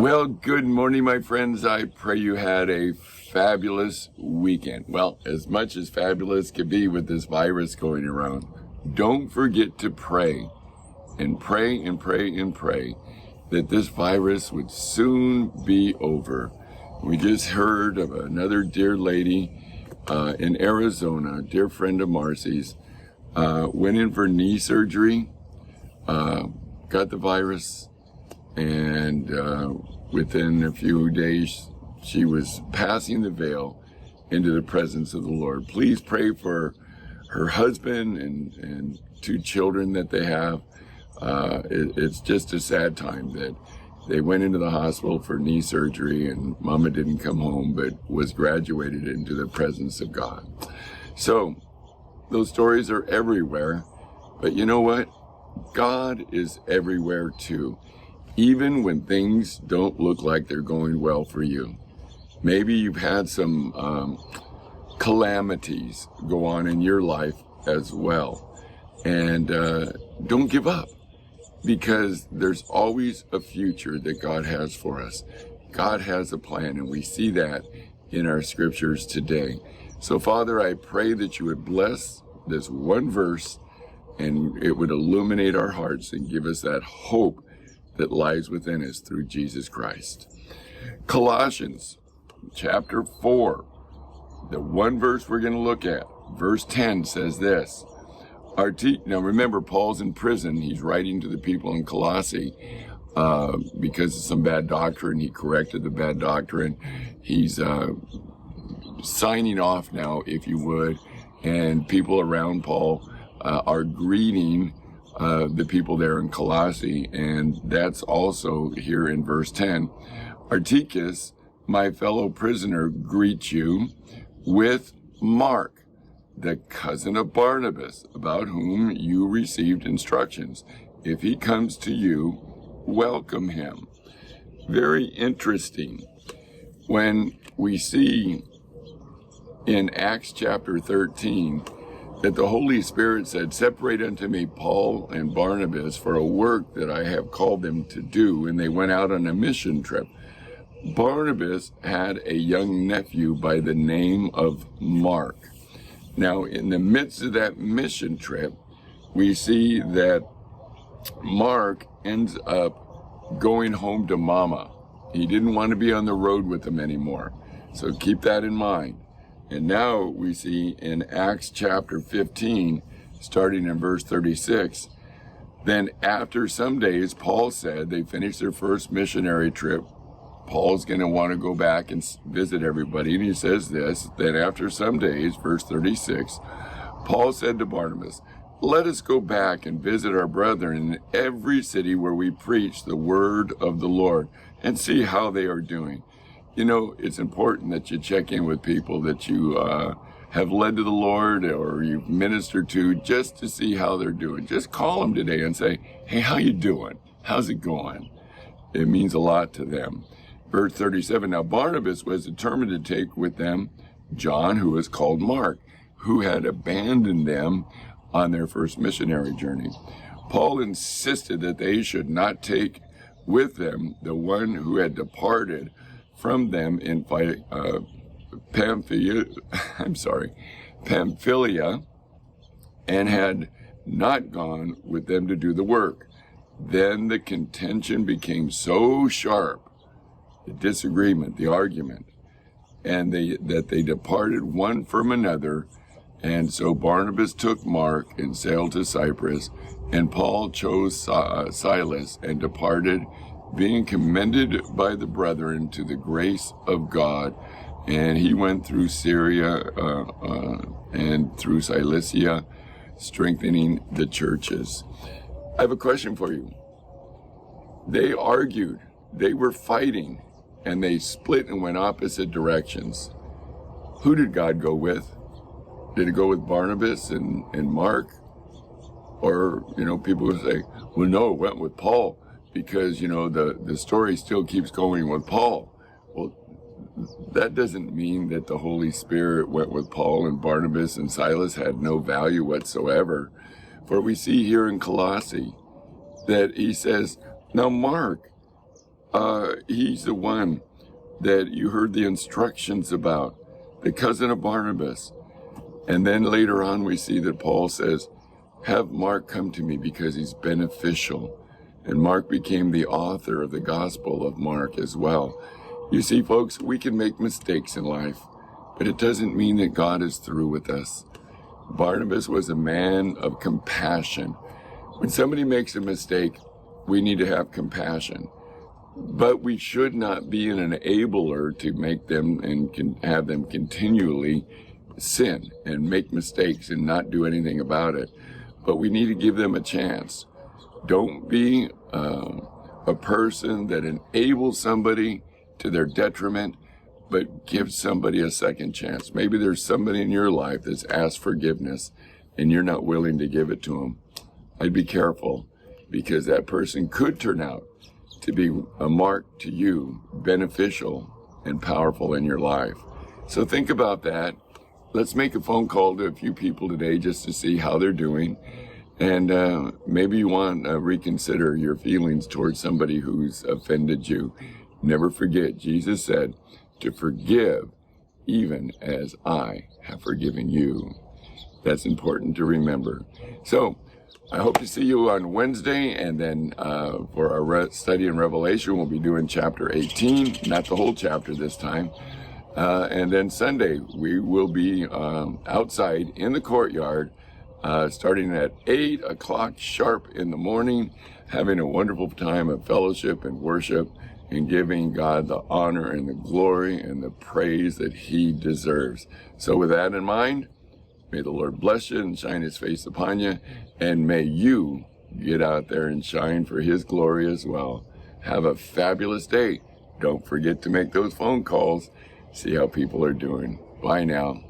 Well, good morning, my friends. I pray you had a fabulous weekend. Well, as much as fabulous could be with this virus going around. Don't forget to pray and pray and pray and pray that this virus would soon be over. We just heard of another dear lady in Arizona, a dear friend of Marcy's, went in for knee surgery, got the virus, and within a few days, she was passing the veil into the presence of the Lord. Please pray for her husband and two children that they have. It's just a sad time that they went into the hospital for knee surgery and Mama didn't come home, but was graduated into the presence of God. So those stories are everywhere, but you know what? God is everywhere too, even when things don't look like they're going well for you. Maybe you've had some calamities go on in your life as well. And don't give up, because there's always a future that God has for us. God has a plan, and we see that in our scriptures today. So, Father, I pray that you would bless this one verse and it would illuminate our hearts and give us that hope that lies within us through Jesus Christ. Colossians chapter 4, the one verse we're going to look at, verse 10 says this. Now remember, Paul's in prison. He's writing to the people in Colossae because of some bad doctrine. He corrected the bad doctrine. He's signing off now, if you would, and people around Paul are greeting the people there in Colossae, and that's also here in verse 10. Articus, my fellow prisoner, greets you, with Mark, the cousin of Barnabas, about whom you received instructions. If he comes to you, welcome him. Very interesting. When we see in Acts chapter 13 that the Holy Spirit said, separate unto me Paul and Barnabas for a work that I have called them to do, and they went out on a mission trip. Barnabas had a young nephew by the name of Mark. Now, in the midst of that mission trip, we see that Mark ends up going home to Mama. He didn't want to be on the road with them anymore. So keep that in mind. And now we see in Acts chapter 15, starting in verse 36, then after some days, Paul said they finished their first missionary trip. Paul's going to want to go back and visit everybody. And he says this, then after some days, verse 36, Paul said to Barnabas, let us go back and visit our brethren in every city where we preach the word of the Lord and see how they are doing. You know, it's important that you check in with people that you have led to the Lord or you've ministered to, just to see how they're doing. Just call them today and say, hey, how you doing? How's it going? It means a lot to them. Verse 37, now Barnabas was determined to take with them John, who was called Mark, who had abandoned them on their first missionary journey. Paul insisted that they should not take with them the one who had departed from them in Pamphylia, and had not gone with them to do the work. Then the contention became so sharp, the disagreement, the argument, and that they departed one from another. And so Barnabas took Mark and sailed to Cyprus, and Paul chose Silas and departed, being commended by the brethren to the grace of God. And he went through Syria and through Cilicia, strengthening the churches. I have a question for you. They argued, they were fighting, and they split and went opposite directions. Who did God go with? Did it go with Barnabas and Mark? Or, people would say, well, no, it went with Paul because, the story still keeps going with Paul. Well, that doesn't mean that the Holy Spirit went with Paul and Barnabas and Silas had no value whatsoever. For we see here in Colossae that he says, now Mark, He's the one that you heard the instructions about, the cousin of Barnabas. And then later on we see that Paul says, have Mark come to me because he's beneficial. And Mark became the author of the Gospel of Mark as well. You see, folks, we can make mistakes in life, but it doesn't mean that God is through with us. Barnabas was a man of compassion. When somebody makes a mistake, we need to have compassion. But we should not be an enabler to make them and have them continually sin and make mistakes and not do anything about it. But we need to give them a chance. Don't be a person that enables somebody to their detriment, but give somebody a second chance. Maybe there's somebody in your life that's asked forgiveness and you're not willing to give it to them. I'd be careful, because that person could turn out to be a mark to you, beneficial and powerful in your life. So think about that. Let's make a phone call to a few people today just to see how they're doing. And maybe you want to reconsider your feelings towards somebody who's offended you. Never forget, Jesus said, to forgive even as I have forgiven you. That's important to remember. So I hope to see you on Wednesday, and then for our study in Revelation, we'll be doing chapter 18, not the whole chapter this time. And then Sunday, we will be outside in the courtyard, starting at 8 o'clock sharp in the morning, having a wonderful time of fellowship and worship, and giving God the honor and the glory and the praise that he deserves. So with that in mind, may the Lord bless you and shine his face upon you, and may you get out there and shine for his glory as well. Have a fabulous day. Don't forget to make those phone calls. See how people are doing. Bye now.